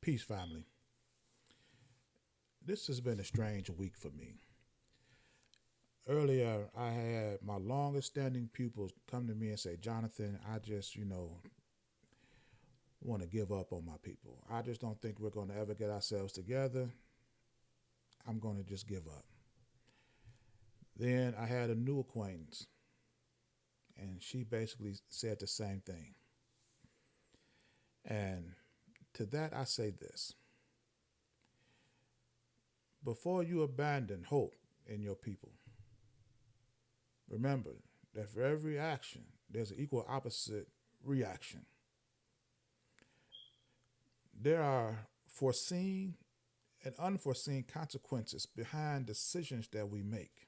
Peace, family. This has been a strange week for me. Earlier, I had my longest standing pupils come to me and say, Jonathan, I just, want to give up on my people. I just don't think we're going to ever get ourselves together. I'm going to just give up. Then I had a new acquaintance, and she basically said the same thing. And to that, I say this: before you abandon hope in your people, remember that for every action, there's an equal opposite reaction. There are foreseen and unforeseen consequences behind decisions that we make.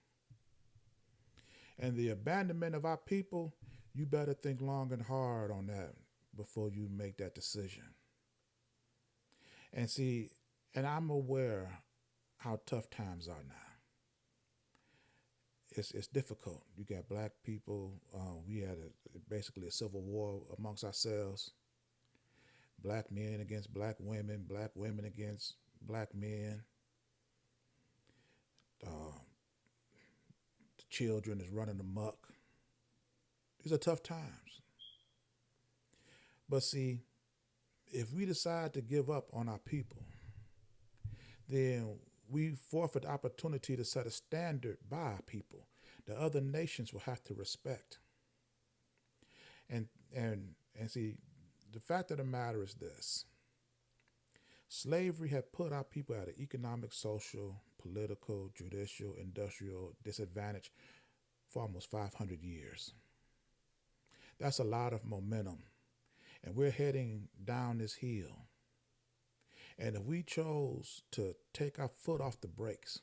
And the abandonment of our people, you better think long and hard on that before you make that decision. And see, and I'm aware how tough times are now. It's difficult. You got black people. We had basically a civil war amongst ourselves. Black men against black women against black men. Uh, the children is running amok. These are tough times. But see, if we decide to give up on our people, then we forfeit the opportunity to set a standard by our people that other nations will have to respect. And and see, the fact of the matter is this: slavery had put our people at an economic, social, political, judicial, industrial disadvantage for almost 500 years. That's a lot of momentum. And we're heading down this hill. And if we chose to take our foot off the brakes,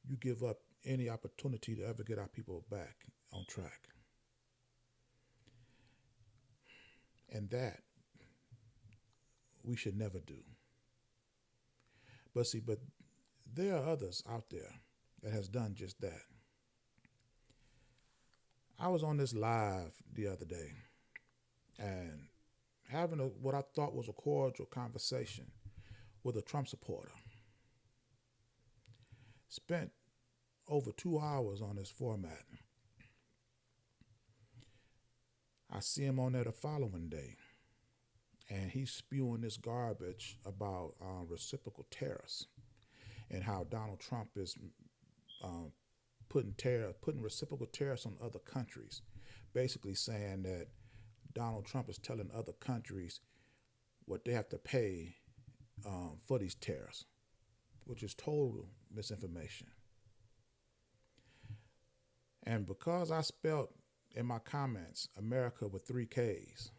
you give up any opportunity to ever get our people back on track. And that we should never do. But see, but there are others out there that has done just that. I was on this live the other day and having what I thought was a cordial conversation with a Trump supporter. Spent over 2 hours on this format. I see him on there the following day, and he's spewing this garbage about reciprocal tariffs and how Donald Trump is um, putting reciprocal tariffs on other countries, basically saying that Donald Trump is telling other countries what they have to pay for these tariffs, which is total misinformation. And because I spelt in my comments America with three Ks,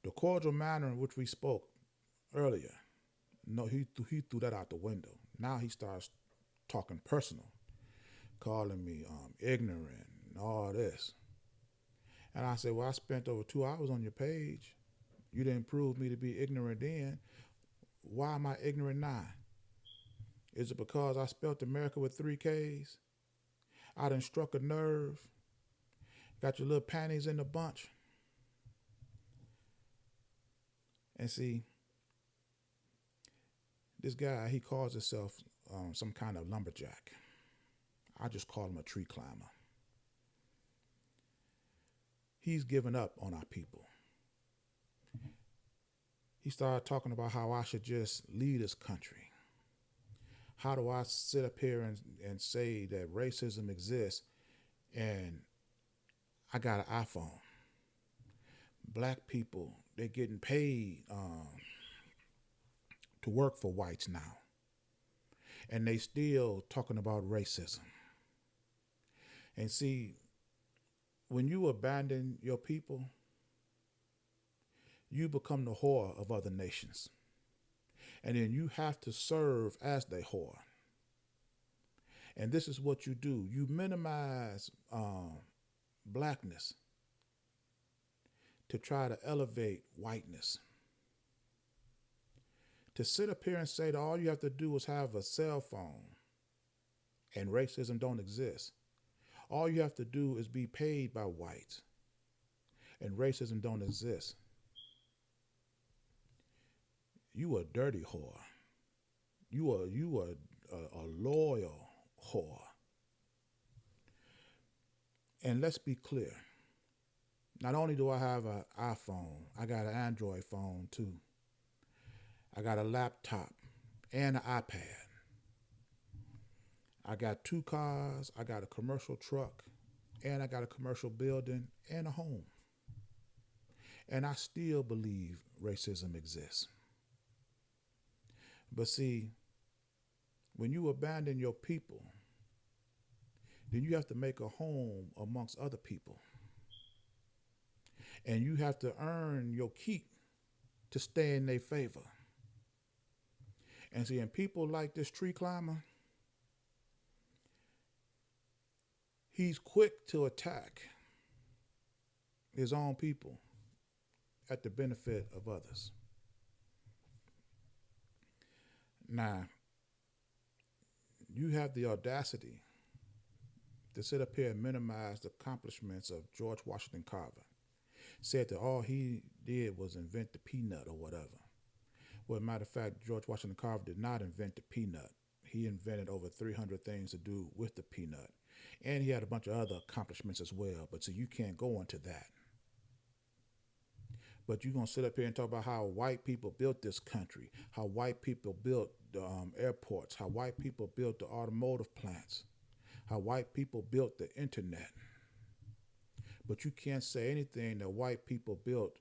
the cordial manner in which we spoke earlier, no, he threw that out the window. Now he starts talking personal, calling me ignorant and all this. And I said, well, I spent over 2 hours on your page. You didn't prove me to be ignorant then. Why am I ignorant now? Is it because I spelt America with three Ks? I done struck a nerve. Got your little panties in the bunch. And see, this guy, he calls himself some kind of lumberjack. I just call him a tree climber. He's given up on our people. He started talking about how I should just leave this country. How do I sit up here and say that racism exists and I got an iPhone? Black people, they're getting paid to work for whites now. And they still talking about racism. And see, when you abandon your people, you become the whore of other nations. And then you have to serve as the whore. And this is what you do. You minimize blackness to try to elevate whiteness. To sit up here and say that all you have to do is have a cell phone and racism don't exist. All you have to do is be paid by whites and racism don't exist. You a dirty whore. You a loyal whore. And let's be clear. Not only do I have an iPhone, I got an Android phone too. I got a laptop and an iPad. I got two cars, I got a commercial truck, and I got a commercial building and a home. And I still believe racism exists. But see, when you abandon your people, then you have to make a home amongst other people. And you have to earn your keep to stay in their favor. And see, and people like this tree climber, he's quick to attack his own people at the benefit of others. Now, you have the audacity to sit up here and minimize the accomplishments of George Washington Carver. Said that all he did was invent the peanut or whatever. Well, matter of fact, George Washington Carver did not invent the peanut. He invented over 300 things to do with the peanut. And he had a bunch of other accomplishments as well. But so you can't go into that. But you're going to sit up here and talk about how white people built this country, how white people built the airports, how white people built the automotive plants, how white people built the internet. But you can't say anything that white people built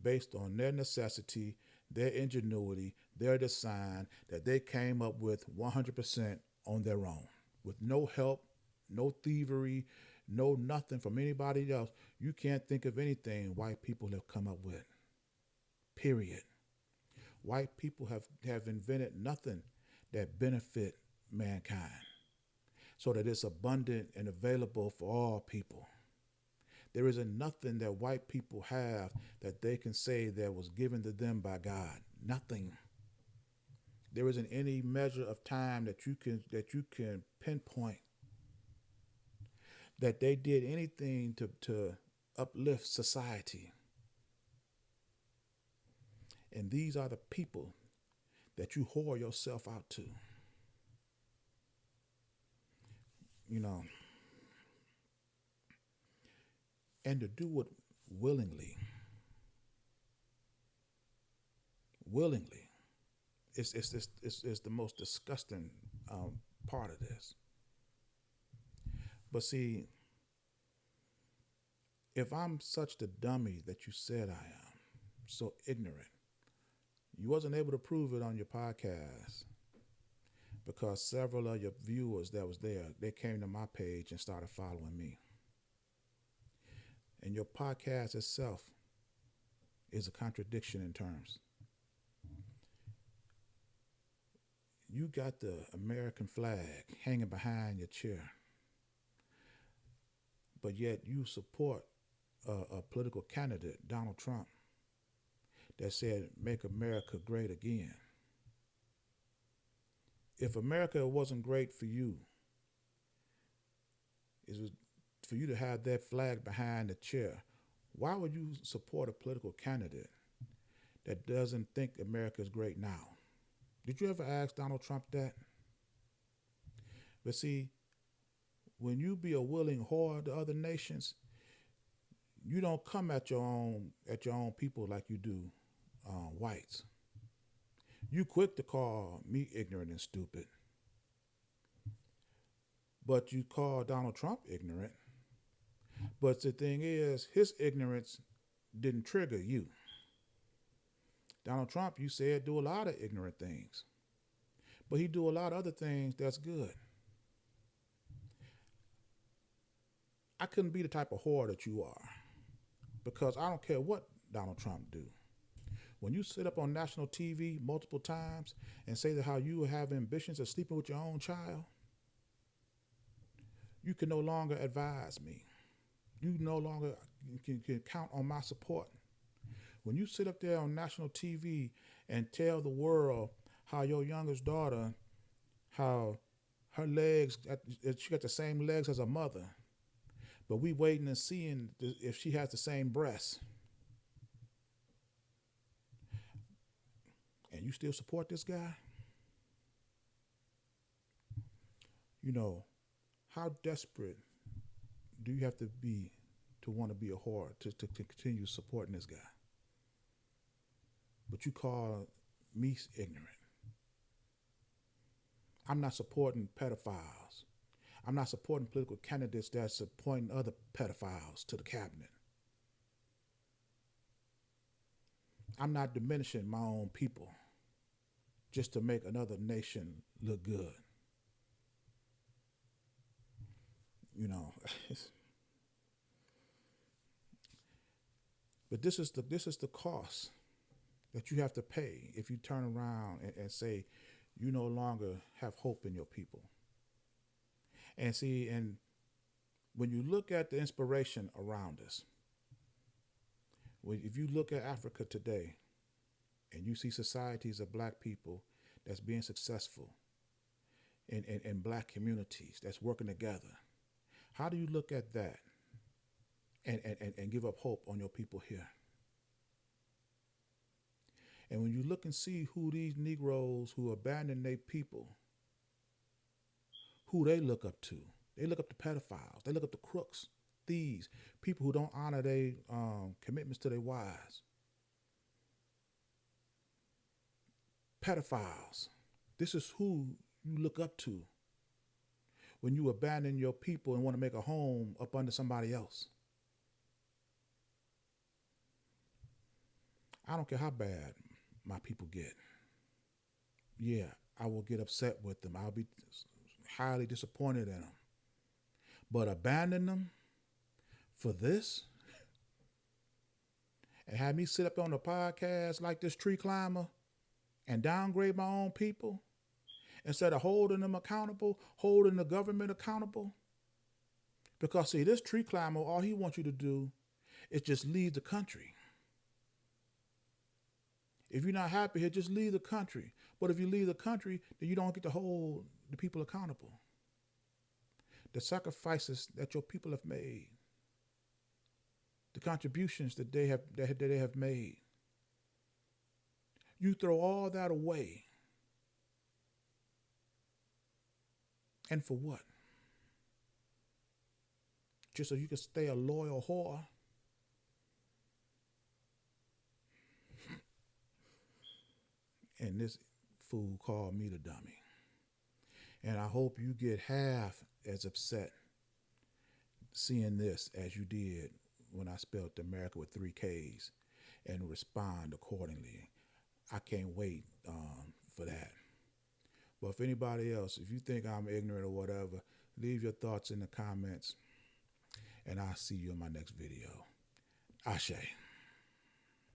based on their necessity, their ingenuity, their design that they came up with 100% on their own, with no help, no thievery, no nothing from anybody else. You can't think of anything white people have come up with. Period. White people have invented nothing that benefit mankind so that it's abundant and available for all people. There isn't nothing that white people have that they can say that was given to them by God. Nothing. There isn't any measure of time that you can pinpoint that they did anything to uplift society. And these are the people that you whore yourself out to. You know, and to do it willingly. Willingly. It's the most disgusting part of this. But see, if I'm such the dummy that you said I am, so ignorant, you wasn't able to prove it on your podcast because several of your viewers that was there, they came to my page and started following me. And your podcast itself is a contradiction in terms. You got the American flag hanging behind your chair, but yet you support a political candidate, Donald Trump, that said, make America great again. If America wasn't great for you, it was for you to have that flag behind the chair, why would you support a political candidate that doesn't think America is great now? Did you ever ask Donald Trump that? But see, when you be a willing whore to other nations, you don't come at your own people like you do whites. You quick to call me ignorant and stupid, but you call Donald Trump ignorant. But the thing is, his ignorance didn't trigger you. Donald Trump, you said, do a lot of ignorant things, but he do a lot of other things that's good. I couldn't be the type of whore that you are because I don't care what Donald Trump do. When you sit up on national TV multiple times and say that how you have ambitions of sleeping with your own child, you can no longer advise me. You no longer can count on my support. When you sit up there on national TV and tell the world how your youngest daughter, how her legs, she got the same legs as her mother, but we waiting and seeing if she has the same breasts. And you still support this guy? You know, how desperate do you have to be to want to be a whore to continue supporting this guy? But you call me ignorant. I'm not supporting pedophiles. I'm not supporting political candidates that's appointing other pedophiles to the cabinet. I'm not diminishing my own people just to make another nation look good. You know, but this is the cost that you have to pay if you turn around and say you no longer have hope in your people. And see, and when you look at the inspiration around us, if you look at Africa today and you see societies of black people that's being successful in black communities that's working together, how do you look at that and give up hope on your people here? And when you look and see who these Negroes who abandon their people, who they look up to, they look up to pedophiles, they look up to crooks, thieves, people who don't honor their commitments to their wives. Pedophiles. This is who you look up to when you abandon your people and want to make a home up under somebody else. I don't care how bad my people get. Yeah, I will get upset with them. I'll be highly disappointed in them. But abandon them for this and have me sit up on a podcast like this tree climber and downgrade my own people instead of holding them accountable, holding the government accountable. Because see, this tree climber, all he wants you to do is just leave the country. If you're not happy here, just leave the country. But if you leave the country, then you don't get to hold the people accountable. The sacrifices that your people have made, the contributions that they have made, you throw all that away. And for what? Just so you can stay a loyal whore? And this fool called me the dummy. And I hope you get half as upset seeing this as you did when I spelled America with 3 Ks and respond accordingly. I can't wait for that. But if anybody else, if you think I'm ignorant or whatever, leave your thoughts in the comments and I'll see you in my next video. Ashe.